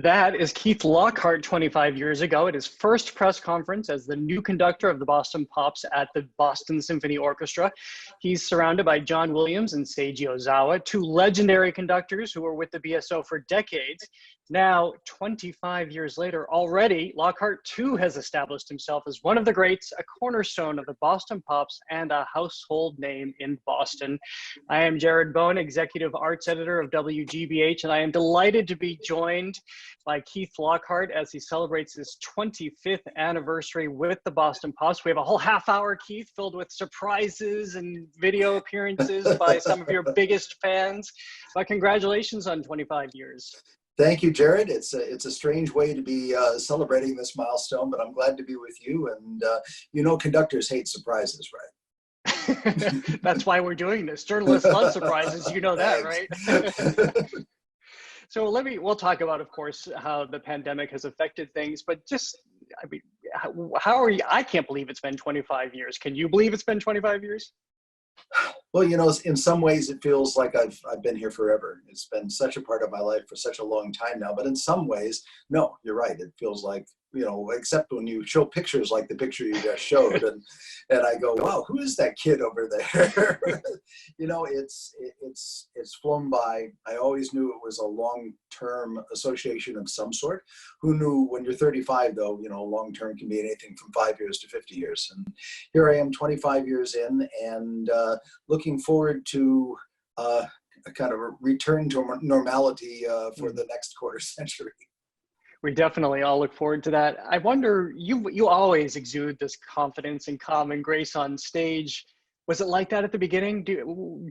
That is Keith Lockhart 25 years ago at his first press conference as the new conductor of the Boston Pops at the Boston Symphony Orchestra. He's surrounded by John Williams and Seiji Ozawa, two legendary conductors who were with the BSO for decades. Now, 25 years later, already, Lockhart too has established himself as one of the greats, a cornerstone of the Boston Pops, and a household name in Boston. I am Jared Bowen, Executive Arts Editor of WGBH, and I am delighted to be joined by Keith Lockhart as he celebrates his 25th anniversary with the Boston Pops. We have a whole half hour, Keith, filled with surprises and video appearances by some of your biggest fans. But congratulations on 25 years. Thank you, Jared. It's a strange way to be celebrating this milestone, but I'm glad to be with you. And conductors hate surprises, right? That's why we're doing this. Journalists love surprises. You know that, right? So we'll talk about, of course, how the pandemic has affected things, but how are you? I can't believe it's been 25 years. Can you believe it's been 25 years? Well, in some ways it feels like I've been here forever. It's been such a part of my life for such a long time now. But in some ways, no, you're right. It feels like, except when you show pictures like the picture you just showed, and I go, wow, who is that kid over there? It's flown by. I always knew it was a long-term association of some sort. Who knew when you're 35, though, long-term can be anything from 5 years to 50 years. And here I am 25 years in, and looking forward to a kind of a return to normality for the next quarter century. We definitely all look forward to that. I wonder, you always exude this confidence and calm and grace on stage. Was it like that at the beginning?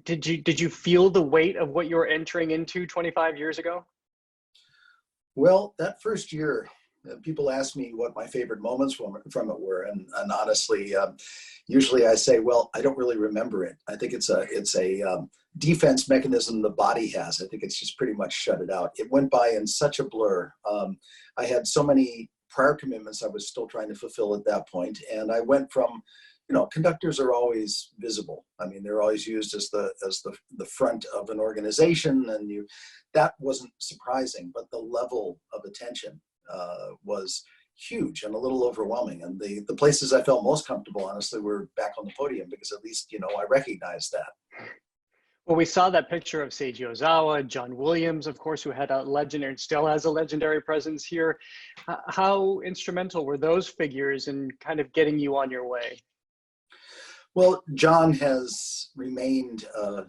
Did you feel the weight of what you were entering into 25 years ago? Well, that first year, people ask me what my favorite moments from it were, and honestly, usually I say, well, I don't really remember it. I think it's a defense mechanism the body has. I think it's just pretty much shut it out. It went by in such a blur. I had so many prior commitments I was still trying to fulfill at that point, and I went from, conductors are always visible. I mean, they're always used as the front of an organization, and that wasn't surprising, but the level of attention was huge and a little overwhelming. And the places I felt most comfortable, honestly, were back on the podium, because at least, I recognized that. Well, we saw that picture of Seiji Ozawa, John Williams, of course, who had a legendary and still has a legendary presence here. How instrumental were those figures in kind of getting you on your way? Well, John has remained a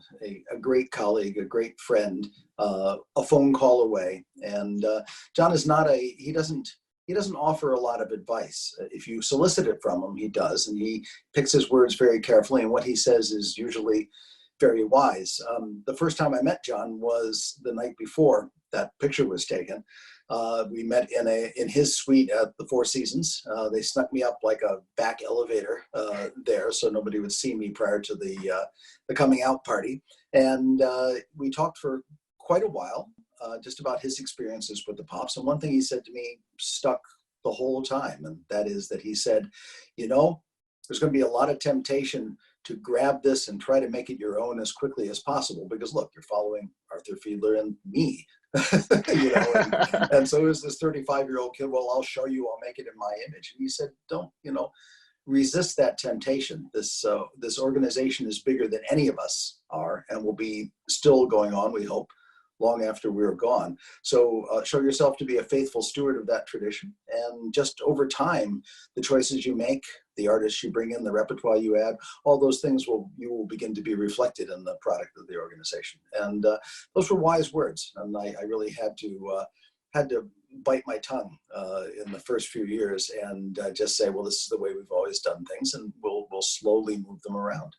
great colleague, a great friend, a phone call away. And John is he doesn't offer a lot of advice. If you solicit it from him, he does, and he picks his words very carefully, and what he says is usually very wise. The first time I met John was the night before that picture was taken. We met in his suite at the Four Seasons. They snuck me up like a back elevator there, so nobody would see me prior to the coming out party. And we talked for quite a while, just about his experiences with the Pops. And one thing he said to me stuck the whole time, and that is that he said, there's going to be a lot of temptation to grab this and try to make it your own as quickly as possible, because look, you're following Arthur Fiedler and me, and so is this 35-year-old kid. Well, I'll show you, I'll make it in my image. And he said, don't, resist that temptation. This organization is bigger than any of us are, and will be still going on, we hope, long after we're gone. So show yourself to be a faithful steward of that tradition. And just over time, the choices you make, the artists you bring in, the repertoire you add, all those things you will begin to be reflected in the product of the organization. And those were wise words. And I really had to bite my tongue in the first few years and just say, well, this is the way we've always done things, and we'll slowly move them around.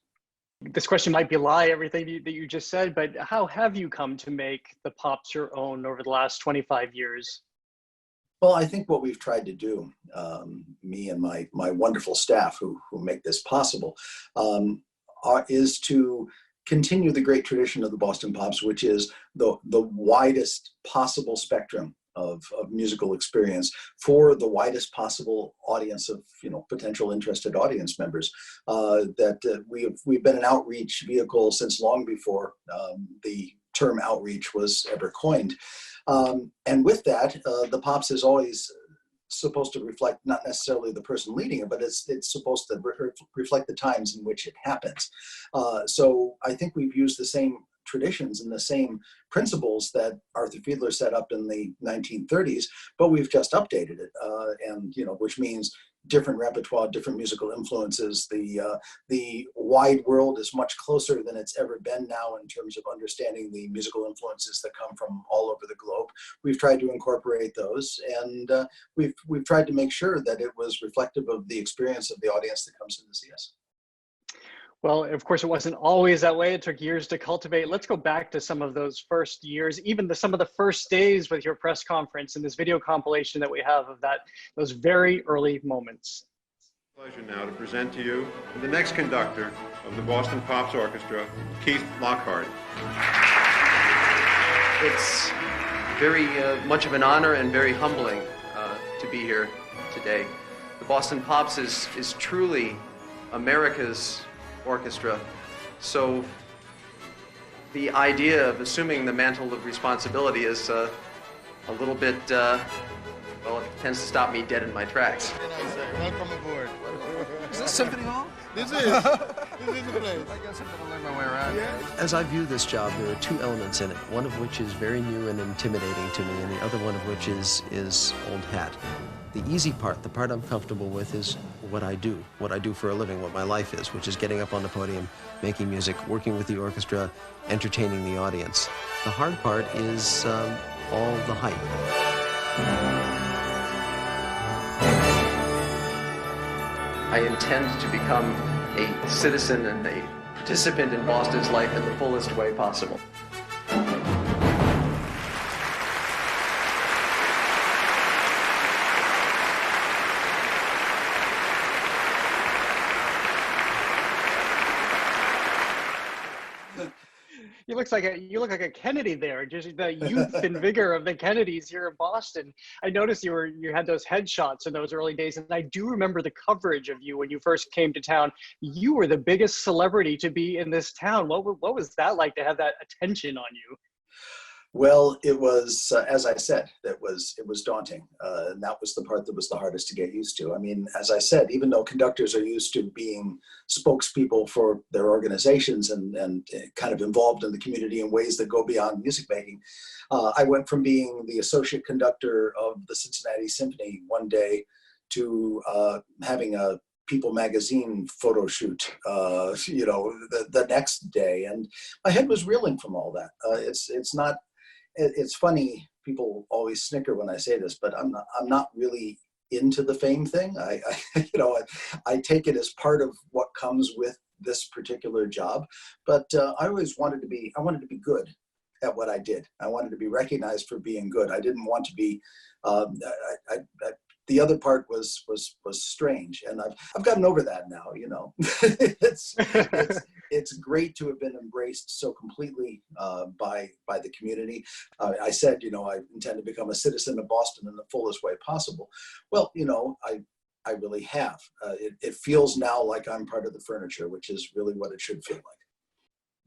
This question might belie everything that you just said, but how have you come to make the Pops your own over the last 25 years? Well, I think what we've tried to do, me and my wonderful staff who make this possible, is to continue the great tradition of the Boston Pops, which is the widest possible spectrum of musical experience for the widest possible audience of potential interested audience members. We've been an outreach vehicle since long before the term outreach was ever coined. And with that, the Pops is always supposed to reflect not necessarily the person leading it, but it's supposed to reflect the times in which it happens. So I think we've used the same traditions and the same principles that Arthur Fiedler set up in the 1930s, but we've just updated it, and which means different repertoire, different musical influences. The wide world is much closer than it's ever been now in terms of understanding the musical influences that come from all over the globe. We've tried to incorporate those, and we've tried to make sure that it was reflective of the experience of the audience that comes in to see us. Well, of course, it wasn't always that way. It took years to cultivate. Let's go back to some of those first years, even some of the first days with your press conference and this video compilation that we have of those very early moments. Pleasure now to present to you the next conductor of the Boston Pops Orchestra, Keith Lockhart. It's very much of an honor and very humbling to be here today. The Boston Pops is truly America's orchestra, so the idea of assuming the mantle of responsibility is a little bit, well, it tends to stop me dead in my tracks. Welcome aboard. Is this Symphony Hall? This is the place. I guess I'm gonna learn my way around. Yeah. As I view this job, there are two elements in it, one of which is very new and intimidating to me, and the other one of which is old hat. The easy part, the part I'm comfortable with, is what I do for a living, what my life is, which is getting up on the podium, making music, working with the orchestra, entertaining the audience. The hard part is all the hype. I intend to become a citizen and a participant in Boston's life in the fullest way possible. You look like a Kennedy there, just the youth and vigor of the Kennedys here in Boston. I noticed you had those headshots in those early days, and I do remember the coverage of you when you first came to town. You were the biggest celebrity to be in this town. What was that like to have that attention on you? Well, it was, as I said, it was daunting. And that was the part that was the hardest to get used to. I mean, as I said, even though conductors are used to being spokespeople for their organizations and kind of involved in the community in ways that go beyond music making, I went from being the associate conductor of the Cincinnati Symphony one day to having a People magazine photo shoot, the next day. And my head was reeling from all that. It's funny, people always snicker when I say this, but I'm not really into the fame thing. I take it as part of what comes with this particular job, but I wanted to be good at what I did. I wanted to be recognized for being good. I didn't want to be, the other part was strange, and I've gotten over that now. It's great to have been embraced so completely by the community. I said, I intend to become a citizen of Boston in the fullest way possible. Well, I really have. It feels now like I'm part of the furniture, which is really what it should feel like.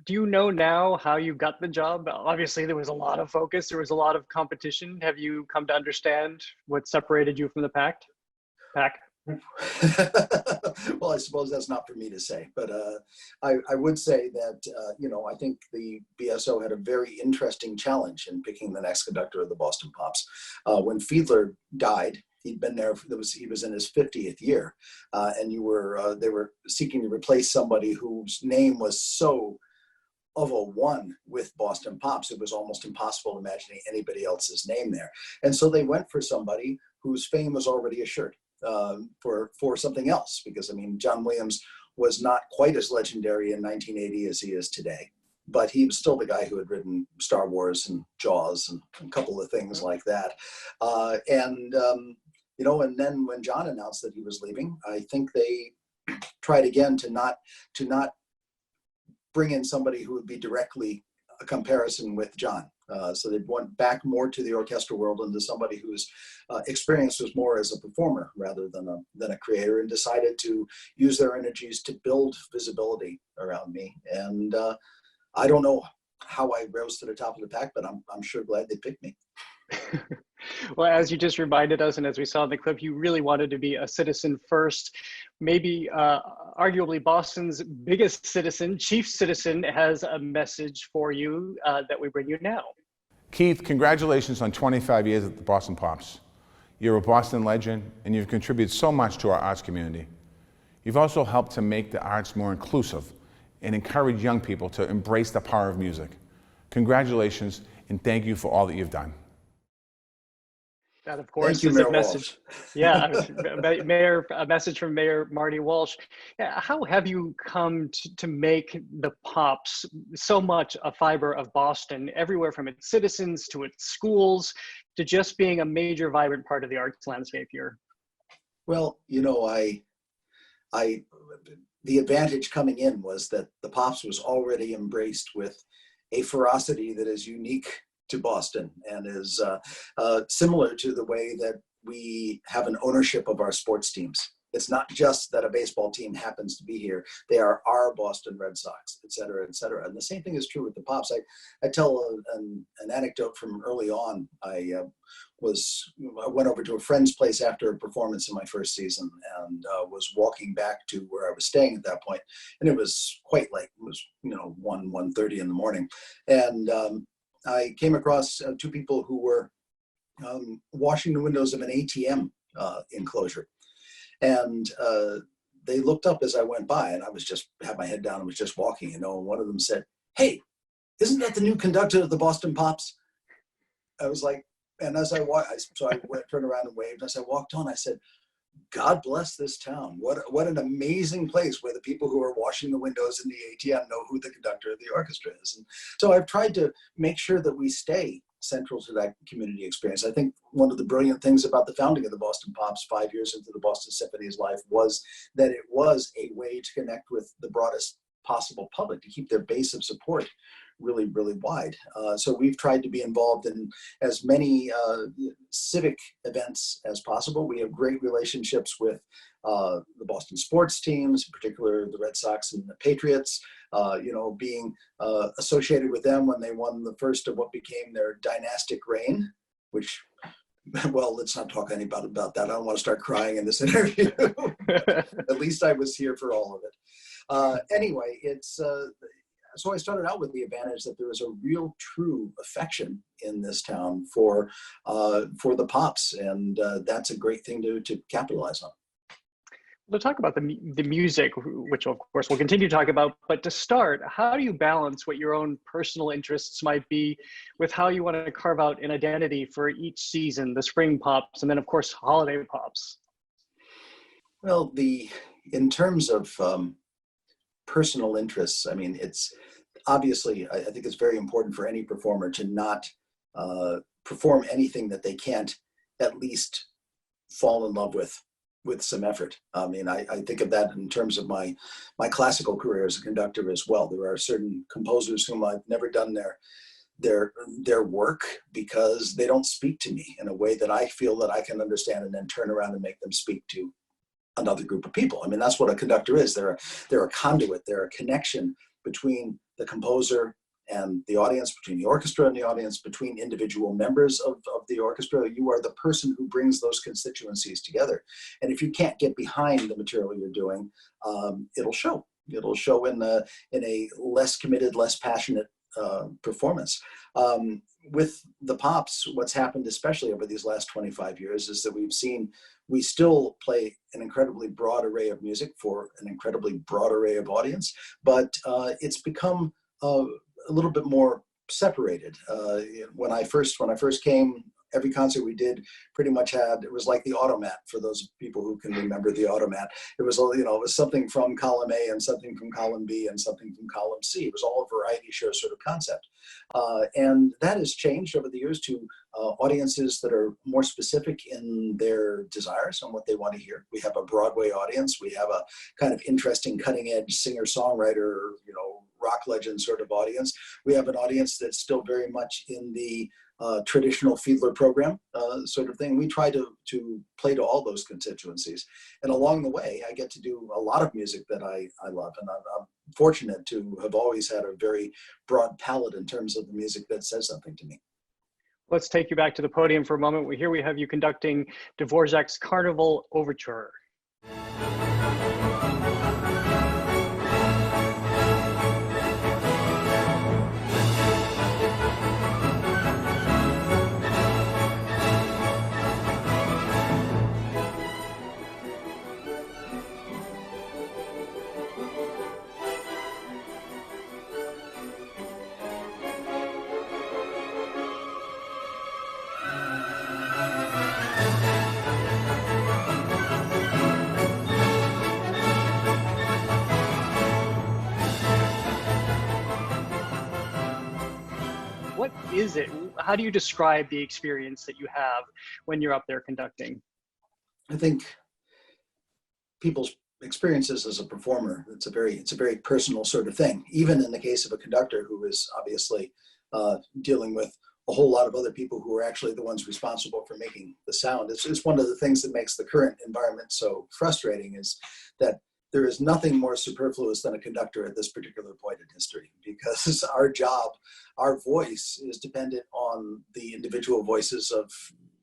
Do you know now how you got the job? Obviously, there was a lot of focus. There was a lot of competition. Have you come to understand what separated you from the pack? Well, I suppose that's not for me to say, but I would say that, I think the BSO had a very interesting challenge in picking the next conductor of the Boston Pops. When Fiedler died, he'd been there, he was in his 50th year, and they were seeking to replace somebody whose name was so of a one with Boston Pops. It was almost impossible imagining anybody else's name there. And so they went for somebody whose fame was already assured for something else. Because, I mean, John Williams was not quite as legendary in 1980 as he is today, but he was still the guy who had written Star Wars and Jaws and a couple of things like that. And then when John announced that he was leaving, I think they tried again to not bring in somebody who would be directly a comparison with John. So they went back more to the orchestra world and to somebody whose experience was more as a performer rather than a creator, and decided to use their energies to build visibility around me. And I don't know how I rose to the top of the pack, but I'm sure glad they picked me. Well, as you just reminded us, and as we saw in the clip, you really wanted to be a citizen first. Maybe arguably Boston's biggest citizen, chief citizen, has a message for you that we bring you now. Keith, congratulations on 25 years at the Boston Pops. You're a Boston legend, and you've contributed so much to our arts community. You've also helped to make the arts more inclusive and encourage young people to embrace the power of music. Congratulations, and thank you for all that you've done. That, of course, you, is Mayor a message. Mayor, a message from Mayor Marty Walsh. Yeah, how have you come to make the Pops so much a fiber of Boston, everywhere from its citizens to its schools to just being a major, vibrant part of the arts landscape here? Well, you know, the advantage coming in was that the Pops was already embraced with a ferocity that is unique to Boston and is similar to the way that we have an ownership of our sports teams. It's not just that a baseball team happens to be here. They are our Boston Red Sox, et cetera, et cetera. And the same thing is true with the Pops. I tell an anecdote from early on. I went over to a friend's place after a performance in my first season and was walking back to where I was staying at that point. And it was quite late. It was, 1:30 in the morning. And I came across two people who were washing the windows of an ATM enclosure. And they looked up as I went by, and I was had my head down and was just walking, and one of them said, "Hey, isn't that the new conductor of the Boston Pops?" I was like, and as I walked, I turned around and waved. As I walked on, I said, "God bless this town. What an amazing place where the people who are washing the windows in the ATM know who the conductor of the orchestra is." And so I've tried to make sure that we stay central to that community experience. I think one of the brilliant things about the founding of the Boston Pops 5 years into the Boston Symphony's life was that it was a way to connect with the broadest possible public, to keep their base of support really, really wide. So we've tried to be involved in as many civic events as possible. We have great relationships with the Boston sports teams, in particular the Red Sox and the Patriots, being associated with them when they won the first of what became their dynastic reign, which, well, let's not talk anybody about that. I don't want to start crying in this interview. At least I was here for all of it. Anyway, so I started out with the advantage that there was a real, true affection in this town for the Pops, and that's a great thing to capitalize on. We'll talk about the music, which of course we'll continue to talk about. But to start, how do you balance what your own personal interests might be with how you want to carve out an identity for each season, the spring Pops, and then of course holiday Pops? Well, in terms of personal interests, I mean, it's obviously, I think it's very important for any performer to not perform anything that they can't at least fall in love with some effort. I mean, I think of that in terms of my classical career as a conductor as well. There are certain composers whom I've never done their work because they don't speak to me in a way that I feel that I can understand, and then turn around and make them speak to another group of people. I mean, that's what a conductor is. They're a conduit. They're a connection between the composer and the audience, between the orchestra and the audience, between individual members of the orchestra. You are the person who brings those constituencies together. And if you can't get behind the material you're doing, it'll show. It'll show in a less committed, less passionate performance. With the Pops, what's happened, especially over these last 25 years, is that we still play an incredibly broad array of music for an incredibly broad array of audience, but it's become a little bit more separated. When I first came, every concert we did pretty much it was like the automat, for those people who can remember the automat. It was, it was something from column A and something from column B and something from column C. It was all a variety show sort of concept. And that has changed over the years to audiences that are more specific in their desires and what they want to hear. We have a Broadway audience. We have a kind of interesting, cutting edge singer-songwriter, rock legend sort of audience. We have an audience that's still very much in the traditional Fiedler program sort of thing. We try to play to all those constituencies. And along the way, I get to do a lot of music that I love. And I'm fortunate to have always had a very broad palette in terms of the music that says something to me. Let's take you back to the podium for a moment. Here we have you conducting Dvorak's Carnival Overture. What is it? How do you describe the experience that you have when you're up there conducting? I think people's experiences as a performer, it's a very personal sort of thing. Even in the case of a conductor who is obviously dealing with a whole lot of other people who are actually the ones responsible for making the sound. It's one of the things that makes the current environment so frustrating, is that there is nothing more superfluous than a conductor at this particular point in history, because our job, our voice is dependent on the individual voices of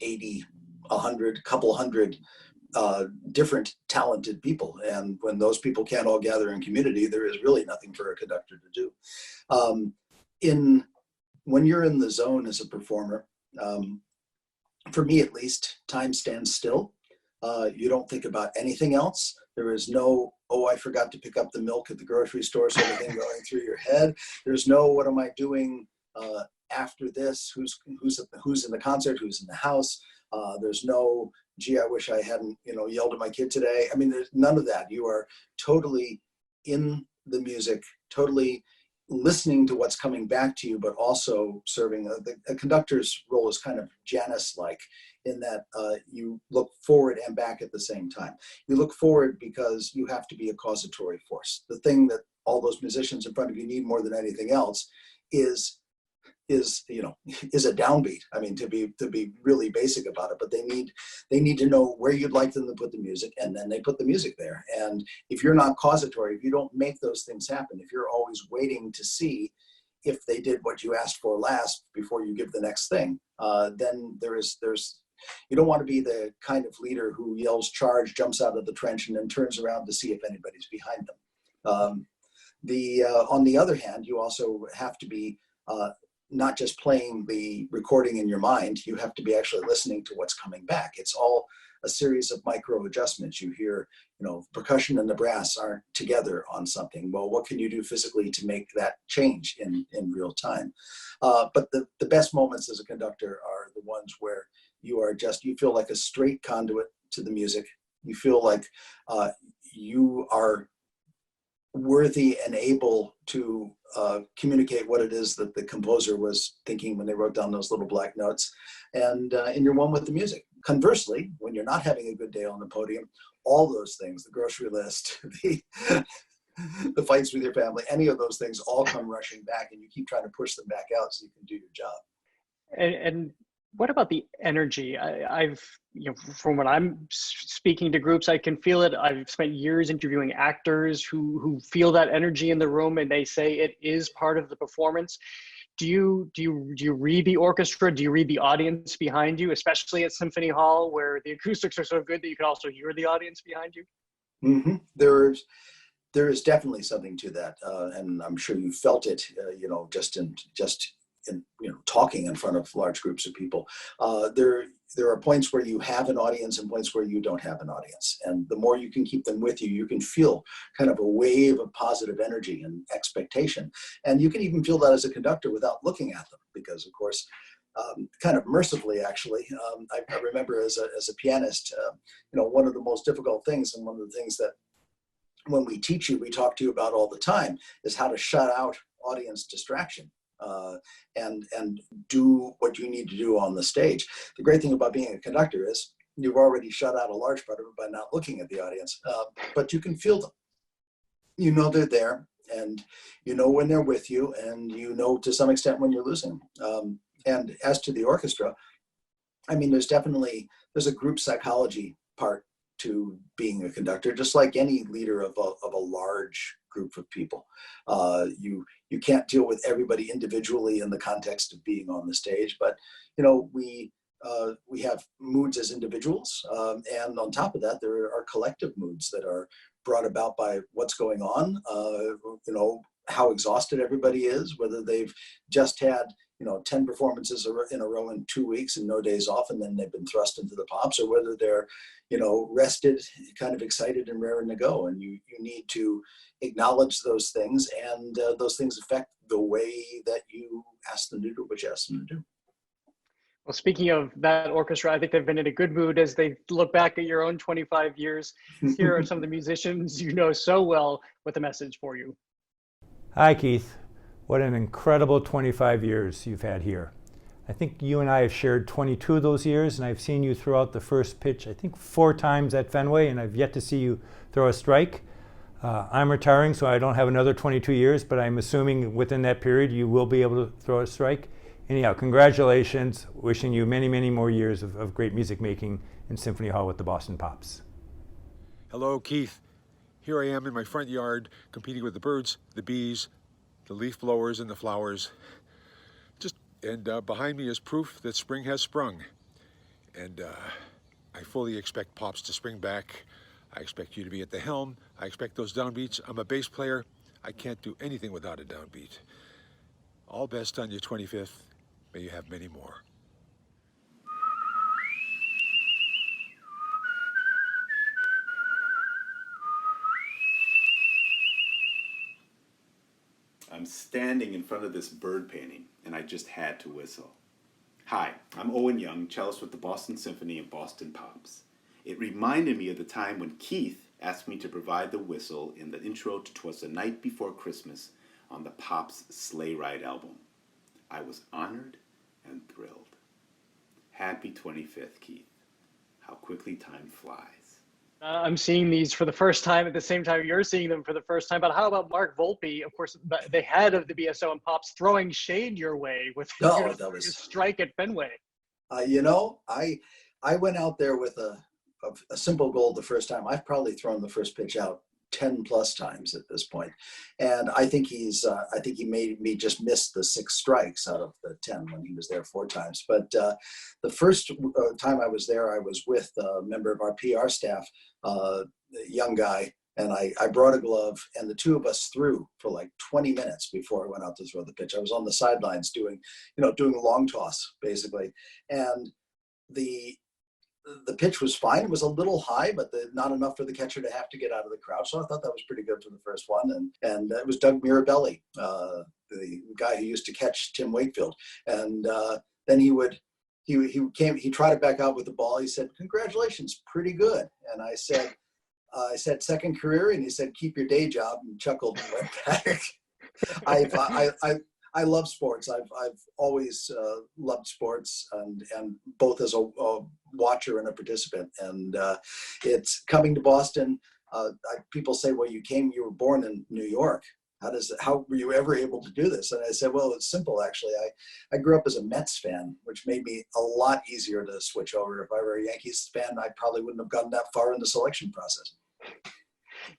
80, 100, couple hundred different talented people. And when those people can't all gather in community, there is really nothing for a conductor to do. When you're in the zone as a performer, for me at least, time stands still. You don't think about anything else. There is no, oh, I forgot to pick up the milk at the grocery store sort of thing going through your head. There's no, what am I doing after this? Who's in the concert? Who's in the house? There's no, gee, I wish I hadn't, yelled at my kid today. I mean, there's none of that. You are totally in the music, totally listening to what's coming back to you, but also serving. A conductor's role is kind of Janus-like, in that you look forward and back at the same time. You look forward because you have to be a causatory force. The thing that all those musicians in front of you need more than anything else is a downbeat. I mean, to be really basic about it, but they need to know where you'd like them to put the music, and then they put the music there. And if you're not causatory, if you don't make those things happen, if you're always waiting to see if they did what you asked for last before you give the next thing, then you don't want to be the kind of leader who yells charge, jumps out of the trench, and then turns around to see if anybody's behind them. On the other hand, you also have to be not just playing the recording in your mind, you have to be actually listening to what's coming back. It's all a series of micro adjustments. You hear, percussion and the brass aren't together on something. Well, what can you do physically to make that change in real time? But the best moments as a conductor are the ones where you feel like a straight conduit to the music. You feel like you are worthy and able to communicate what it is that the composer was thinking when they wrote down those little black notes, and you're one with the music. Conversely, when you're not having a good day on the podium, all those things, the grocery list, the fights with your family, any of those things all come rushing back, and you keep trying to push them back out so you can do your job. And what about the energy? From when I'm speaking to groups, I can feel it. I've spent years interviewing actors who feel that energy in the room, and they say it is part of the performance. Do you read the orchestra? Do you read the audience behind you, especially at Symphony Hall, where the acoustics are so good that you can also hear the audience behind you? Mm-hmm. There is definitely something to that, and I'm sure you felt it. Just in talking in front of large groups of people. There are points where you have an audience and points where you don't have an audience. And the more you can keep them with you, you can feel kind of a wave of positive energy and expectation. And you can even feel that as a conductor without looking at them, because of course, kind of mercifully, actually, I remember as a pianist, one of the most difficult things, and one of the things that when we teach you, we talk to you about all the time, is how to shut out audience distraction. And do what you need to do on the stage. The great thing about being a conductor is you've already shut out a large part of it by not looking at the audience, but you can feel them. You know they're there, and you know when they're with you, and you know to some extent when you're losing them. And as to the orchestra, I mean, there's a group psychology part to being a conductor, just like any leader of a large group of people. You can't deal with everybody individually in the context of being on the stage, but we have moods as individuals, and on top of that, there are collective moods that are brought about by what's going on. How exhausted everybody is, whether they've just had 10 performances in a row in 2 weeks and no days off, and then they've been thrust into the pops, or whether they're rested, kind of excited and raring to go. And you need to acknowledge those things, and those things affect the way that you ask them to do what you ask them to do. Well, speaking of that orchestra, I think they've been in a good mood as they look back at your own 25 years. Here are some of the musicians you know so well with a message for you. Hi, Keith. What an incredible 25 years you've had here. I think you and I have shared 22 of those years, and I've seen you throw out the first pitch, I think 4 times at Fenway, and I've yet to see you throw a strike. I'm retiring, so I don't have another 22 years, but I'm assuming within that period you will be able to throw a strike. Anyhow, congratulations. Wishing you many, many more years of great music making in Symphony Hall with the Boston Pops. Hello, Keith. Here I am in my front yard competing with the birds, the bees, the leaf blowers, and the flowers. And behind me is proof that spring has sprung. And I fully expect Pops to spring back. I expect you to be at the helm. I expect those downbeats. I'm a bass player. I can't do anything without a downbeat. All best on your 25th. May you have many more. I'm standing in front of this bird painting, and I just had to whistle. Hi, I'm Owen Young, cellist with the Boston Symphony and Boston Pops. It reminded me of the time when Keith asked me to provide the whistle in the intro to 'Twas the Night Before Christmas on the Pops Sleigh Ride album. I was honored and thrilled. Happy 25th, Keith. How quickly time flies. I'm seeing these for the first time at the same time you're seeing them for the first time. But how about Mark Volpe, of course, the head of the BSO and Pops, throwing shade your way with your strike at Fenway? I went out there with a simple goal the first time. I've probably thrown the first pitch out 10 plus times at this point. And I think I think he made me just miss the 6 strikes out of the 10 when he was there 4 times. But the first time I was there, I was with a member of our PR staff, a young guy, and I brought a glove, and the two of us threw for like 20 minutes before I went out to throw the pitch. I was on the sidelines doing long toss, basically. And the pitch was fine. It was a little high, but not enough for the catcher to have to get out of the crowd. So I thought that was pretty good for the first one. And it was Doug Mirabelli, the guy who used to catch Tim Wakefield. And then he tried it back out with the ball. He said, "Congratulations, pretty good." And I said, "Second career?" And he said, "Keep your day job," and chuckled and went back. I love sports. I've always loved sports, and both as a watcher and a participant. And it's coming to Boston. People say, "Well, you were born in New York. How were you ever able to do this?" And I said, "Well, it's simple, actually. I grew up as a Mets fan, which made me a lot easier to switch over. If I were a Yankees fan, I probably wouldn't have gotten that far in the selection process."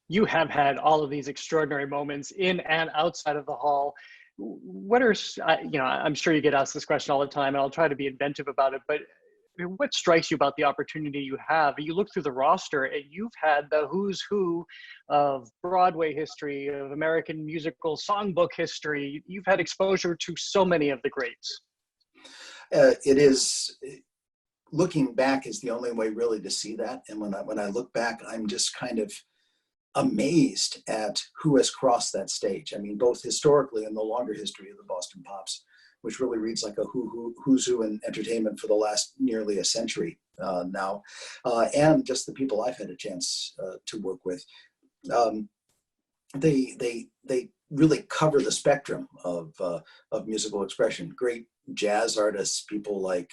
You have had all of these extraordinary moments in and outside of the hall. What are, I'm sure you get asked this question all the time, and I'll try to be inventive about it, but what strikes you about the opportunity you have? You look through the roster, and you've had the who's who of Broadway history, of American musical songbook history. You've had exposure to so many of the greats. Looking back is the only way really to see that. And when I look back, I'm just kind of amazed at who has crossed that stage. I mean, both historically and the longer history of the Boston Pops, which really reads like a who's who in entertainment for the last nearly a century now, and just the people I've had a chance to work with. They really cover the spectrum of musical expression. Great jazz artists, people like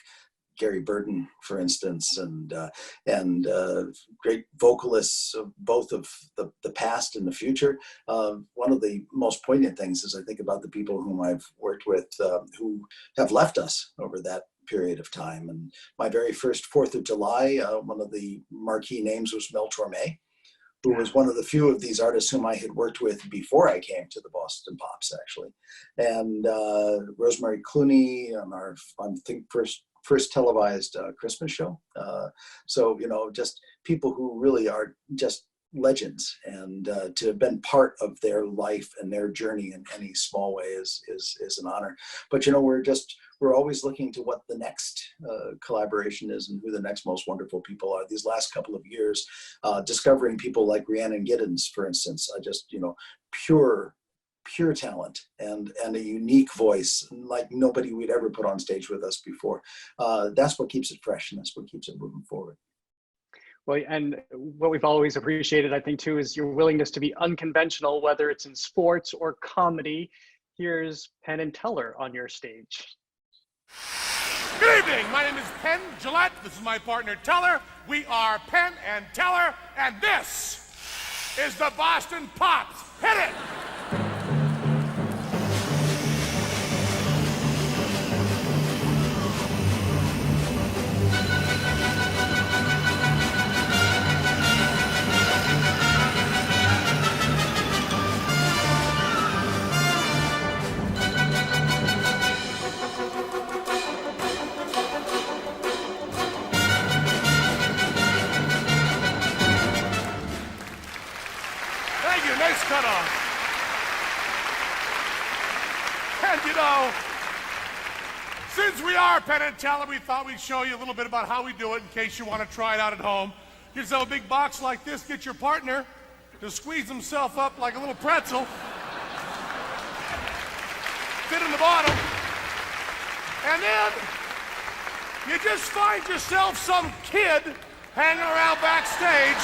Gary Burton, for instance, and great vocalists, both of the past and the future. One of the most poignant things is I think about the people whom I've worked with who have left us over that period of time. And my very first 4th of July, one of the marquee names was Mel Torme, who was one of the few of these artists whom I had worked with before I came to the Boston Pops, actually. And Rosemary Clooney on our, I think, first televised Christmas show. So, you know, just people who really are just legends, and to have been part of their life and their journey in any small way is an honor. But, you know, we're always looking to what the next collaboration is and who the next most wonderful people are. These last couple of years, discovering people like Rhiannon Giddens, for instance, just, you know, pure talent and a unique voice like nobody we'd ever put on stage with us before. That's what keeps it fresh, and that's what keeps it moving forward. Well, and what we've always appreciated, I think, too, is your willingness to be unconventional, whether it's in sports or comedy. Here's Penn and Teller on your stage. Good evening. My name is Penn Gillette. This is my partner, Teller. We are Penn and Teller, and this is the Boston Pops. Hit it! Nice cut off. And you know, since we are Penn and Teller, we thought we'd show you a little bit about how we do it in case you want to try it out at home. Get yourself a big box like this, get your partner to squeeze himself up like a little pretzel. Fit in the bottom. And then you just find yourself some kid hanging around backstage.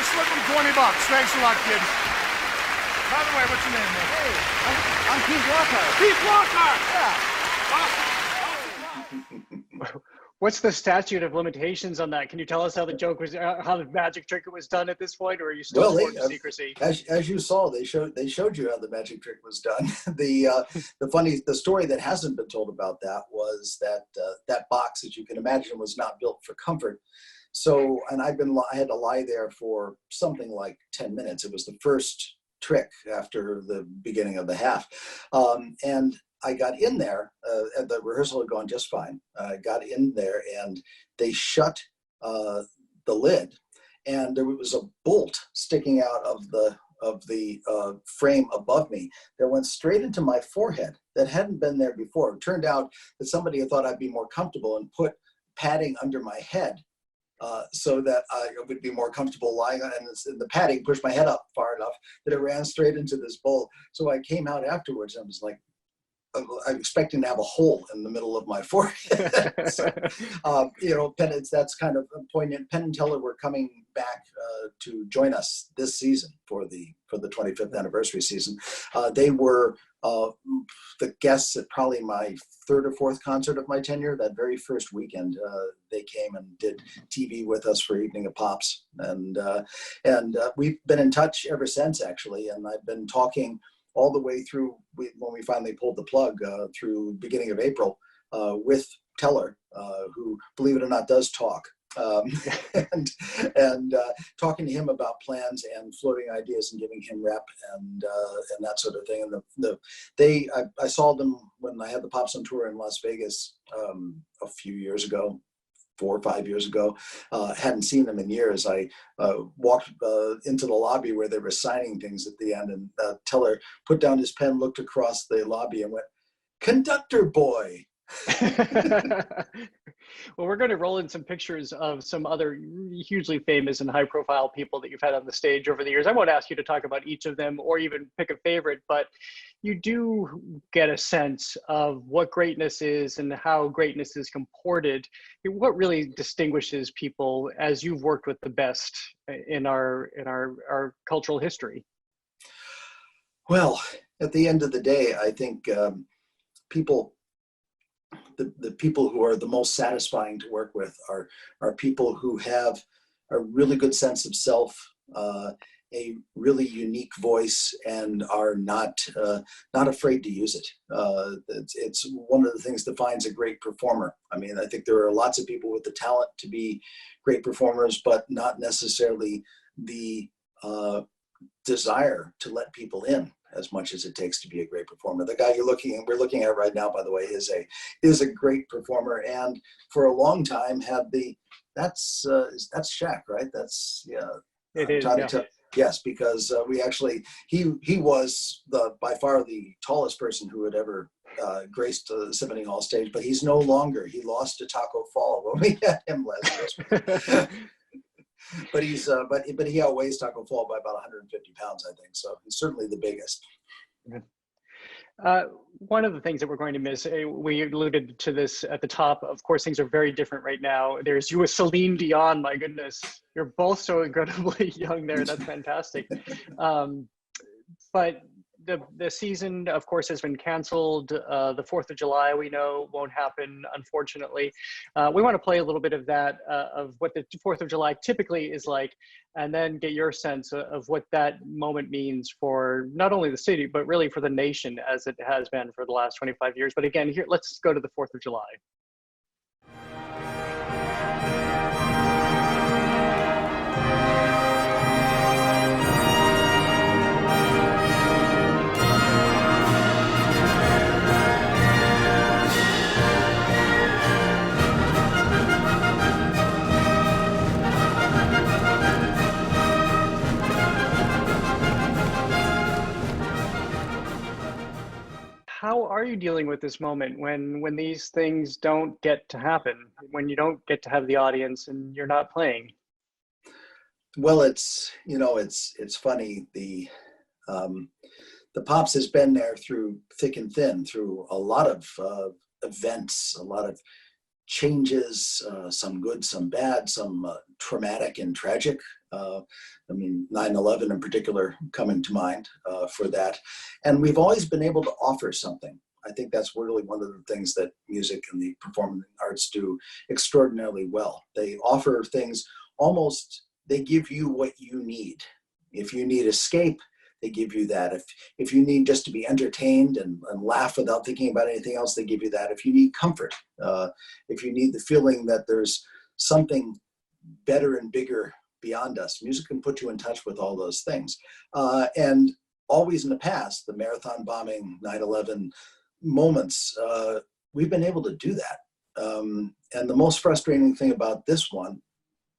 Slip him $20. Thanks a lot, kid. By the way, what's your name, man? Hey, I'm Keith Lockhart. Keith Lockhart! Yeah. What's the statute of limitations on that? Can you tell us how the joke was, how the magic trick was done at this point, or are you still sworn to secrecy? As you saw, they showed you how the magic trick was done. The story that hasn't been told about that was that that box, as you can imagine, was not built for comfort. So, and I had to lie there for something like 10 minutes. It was the first trick after the beginning of the half. And I got in there, and the rehearsal had gone just fine. I got in there and they shut the lid, and there was a bolt sticking out of the frame above me that went straight into my forehead that hadn't been there before. It turned out that somebody had thought I'd be more comfortable and put padding under my head so that I would be more comfortable lying on it. And the padding pushed my head up far enough that it ran straight into this bowl. So I came out afterwards and I was like, I'm expecting to have a hole in the middle of my forehead. So, you know, that's kind of poignant. Penn and Teller were coming back to join us this season for the 25th anniversary season. They were the guests at probably my 3rd or 4th concert of my tenure. That very first weekend, they came and did TV with us for Evening of Pops, and we've been in touch ever since, actually. And I've been talking all the way through when we finally pulled the plug through beginning of April with Teller, who, believe it or not, does talk. And talking to him about plans and floating ideas and giving him rep and that sort of thing. And I saw them when I had the Pops on tour in Las Vegas a few years ago, 4 or 5 years ago. Hadn't seen them in years. I walked into the lobby where they were signing things at the end, and Teller put down his pen, looked across the lobby, and went, "Conductor boy." Well, we're going to roll in some pictures of some other hugely famous and high-profile people that you've had on the stage over the years. I won't ask you to talk about each of them or even pick a favorite, but you do get a sense of what greatness is and how greatness is comported. What really distinguishes people as you've worked with the best in our cultural history? Well, at the end of the day, I think people. The people who are the most satisfying to work with are people who have a really good sense of self a really unique voice and are not afraid to use it. It's one of the things that defines a great performer. I mean, I think there are lots of people with the talent to be great performers, but not necessarily the desire to let people in as much as it takes to be a great performer. The guy we're looking at right now, by the way, is a great performer, and for a long time had that's Shaq, right? That's It is, yeah. Yes, because he was by far the tallest person who had ever graced the Symphony Hall stage, but he's no longer. He lost to Taco Fall when we had him last Christmas. But he outweighs Taco Fall by about 150 pounds, I think. So he's certainly the biggest. One of the things that we're going to miss, we alluded to this at the top, of course, things are very different right now. There's you with Celine Dion, my goodness. You're both so incredibly young there. That's fantastic. But the season, of course, has been canceled. The 4th of July, we know, won't happen, unfortunately. We want to play a little bit of that, of what the 4th of July typically is like, and then get your sense of what that moment means for not only the city, but really for the nation, as it has been for the last 25 years. But again, here, let's go to the 4th of July. How are you dealing with this moment when these things don't get to happen, when you don't get to have the audience and you're not playing? Well, it's funny. The Pops has been there through thick and thin, through a lot of events, a lot of changes, some good, some bad, some traumatic and tragic. I mean, 9/11 in particular coming to mind for that. And we've always been able to offer something. I think that's really one of the things that music and the performing arts do extraordinarily well. They offer things they give you what you need. If you need escape, they give you that. If you need just to be entertained and laugh without thinking about anything else, they give you that. If you need comfort, if you need the feeling that there's something better and bigger beyond us, music can put you in touch with all those things. And always in the past, the marathon bombing, 9/11 moments, we've been able to do that. And the most frustrating thing about this one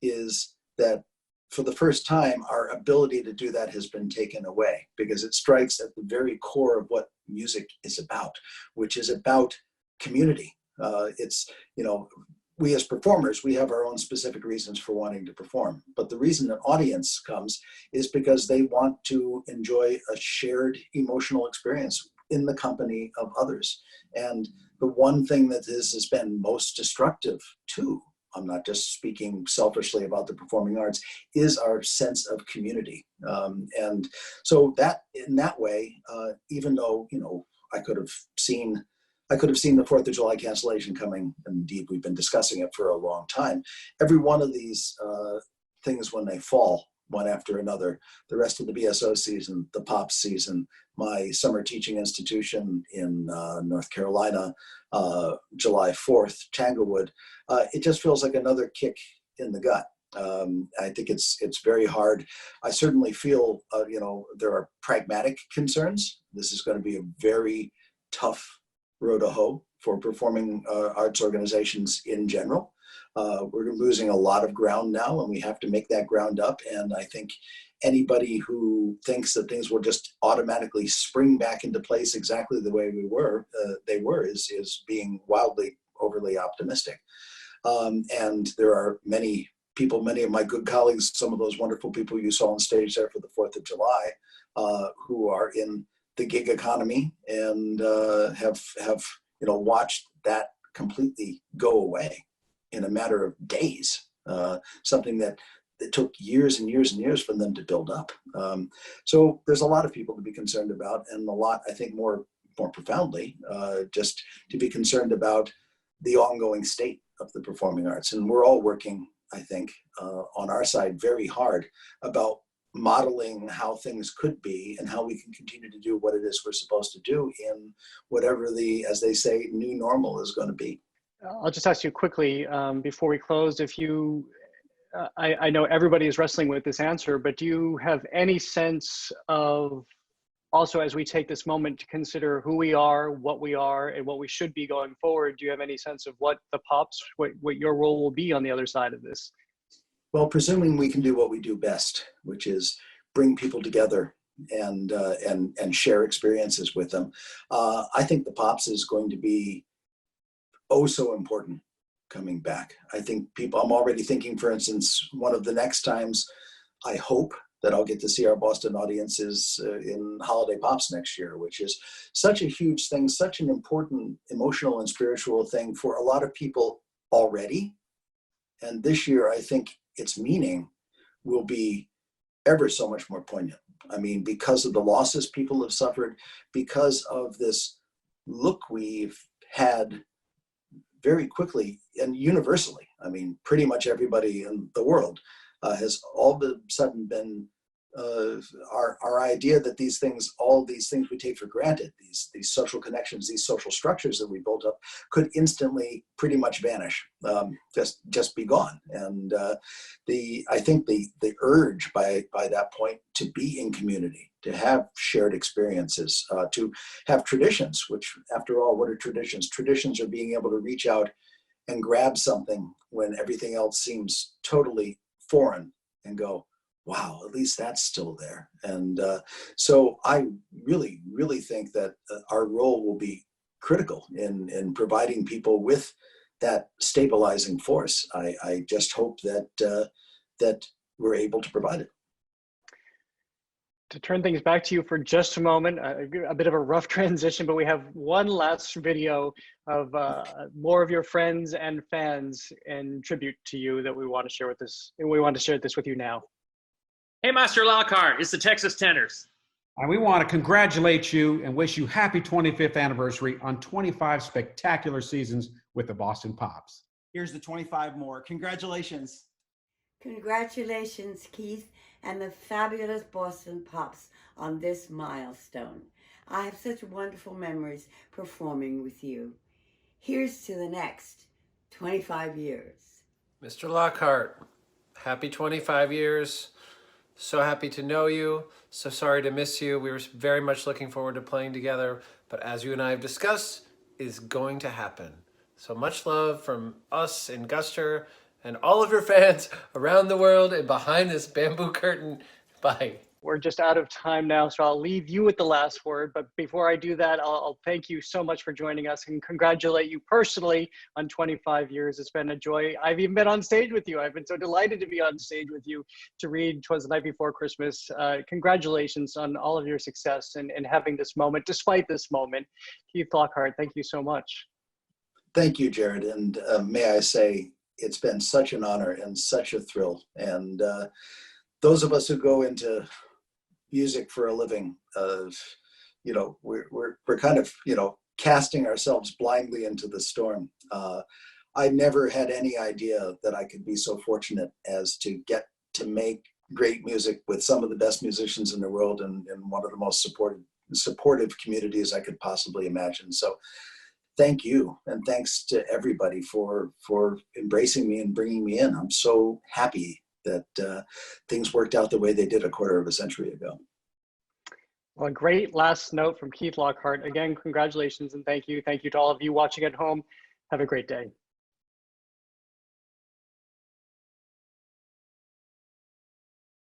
is that for the first time, our ability to do that has been taken away, because it strikes at the very core of what music is about, which is about community. We as performers, we have our own specific reasons for wanting to perform. But the reason an audience comes is because they want to enjoy a shared emotional experience in the company of others. And the one thing that has been most destructive too, I'm not just speaking selfishly about the performing arts, is our sense of community. And so that in that way, even though, I could have seen the 4th of July cancellation coming, and indeed we've been discussing it for a long time. Every one of these things, when they fall one after another, the rest of the BSO season, the Pops season, my summer teaching institution in North Carolina, July 4th, Tanglewood, it just feels like another kick in the gut. I think it's very hard. I certainly feel, there are pragmatic concerns. This is going to be a very tough road to hoe for performing arts organizations in general. We're losing a lot of ground now, and we have to make that ground up. And I think anybody who thinks that things will just automatically spring back into place exactly the way they were is being wildly overly optimistic. And there are many people, many of my good colleagues, some of those wonderful people you saw on stage there for the 4th of July, who are in the gig economy and have watched that completely go away in a matter of days. Something that it took years and years and years for them to build up. So there's a lot of people to be concerned about, and a lot, I think, more profoundly, just to be concerned about the ongoing state of the performing arts. And we're all working, I think, on our side very hard about modeling how things could be and how we can continue to do what it is we're supposed to do in whatever the, as they say, new normal is going to be. I'll just ask you quickly before we close, if you, I know everybody is wrestling with this answer, but do you have any sense of, also as we take this moment to consider who we are, and what we should be going forward, do you have any sense of what the Pops, what your role will be on the other side of this? Well, presuming we can do what we do best, which is bring people together and share experiences with them, I think the Pops is going to be oh so important coming back. I think people, I'm already thinking, for instance, one of the next times I hope that I'll get to see our Boston audiences in Holiday Pops next year, which is such a huge thing, such an important emotional and spiritual thing for a lot of people already. And this year, I think its meaning will be ever so much more poignant. I mean, because of the losses people have suffered, because of this look we've had very quickly and universally. I mean, pretty much everybody in the world has all of a sudden been our idea that these things, all these things we take for granted, these social connections, these social structures that we built up, could instantly pretty much vanish, just be gone. And I think the urge by that point to be in community, to have shared experiences, to have traditions, which after all, what are traditions? Traditions are being able to reach out and grab something when everything else seems totally foreign and go, wow, at least that's still there. And so I really, really think that our role will be critical in providing people with that stabilizing force. I just hope that that we're able to provide it. To turn things back to you for just a moment, a bit of a rough transition, but we have one last video of more of your friends and fans in tribute to you that we want to share with this. And we want to share this with you now. Hey, Master Lockhart, it's the Texas Tenors. And we want to congratulate you and wish you happy 25th anniversary on 25 spectacular seasons with the Boston Pops. Here's the 25 more. Congratulations. Congratulations, Keith, and the fabulous Boston Pops on this milestone. I have such wonderful memories performing with you. Here's to the next 25 years. Mr. Lockhart, happy 25 years. So happy to know you. So sorry to miss you. We were very much looking forward to playing together, but as you and I have discussed, is going to happen. So much love from us in Guster and all of your fans around the world and behind this bamboo curtain. Bye. We're just out of time now, so I'll leave you with the last word. But before I do that, I'll thank you so much for joining us and congratulate you personally on 25 years. It's been a joy. I've even been on stage with you. I've been so delighted to be on stage with you to read 'Twas the Night Before Christmas. Congratulations on all of your success and having this moment, despite this moment. Keith Lockhart, thank you so much. Thank you, Jared. And may I say, it's been such an honor and such a thrill. And those of us who go into music for a living, you know, we're kind of, you know, casting ourselves blindly into the storm. I never had any idea that I could be so fortunate as to get to make great music with some of the best musicians in the world and one of the most supportive communities I could possibly imagine. So thank you, and thanks to everybody for embracing me and bringing me in. I'm so happy that things worked out the way they did a quarter of a century ago. Well, a great last note from Keith Lockhart. Again, congratulations and thank you. Thank you to all of you watching at home. Have a great day.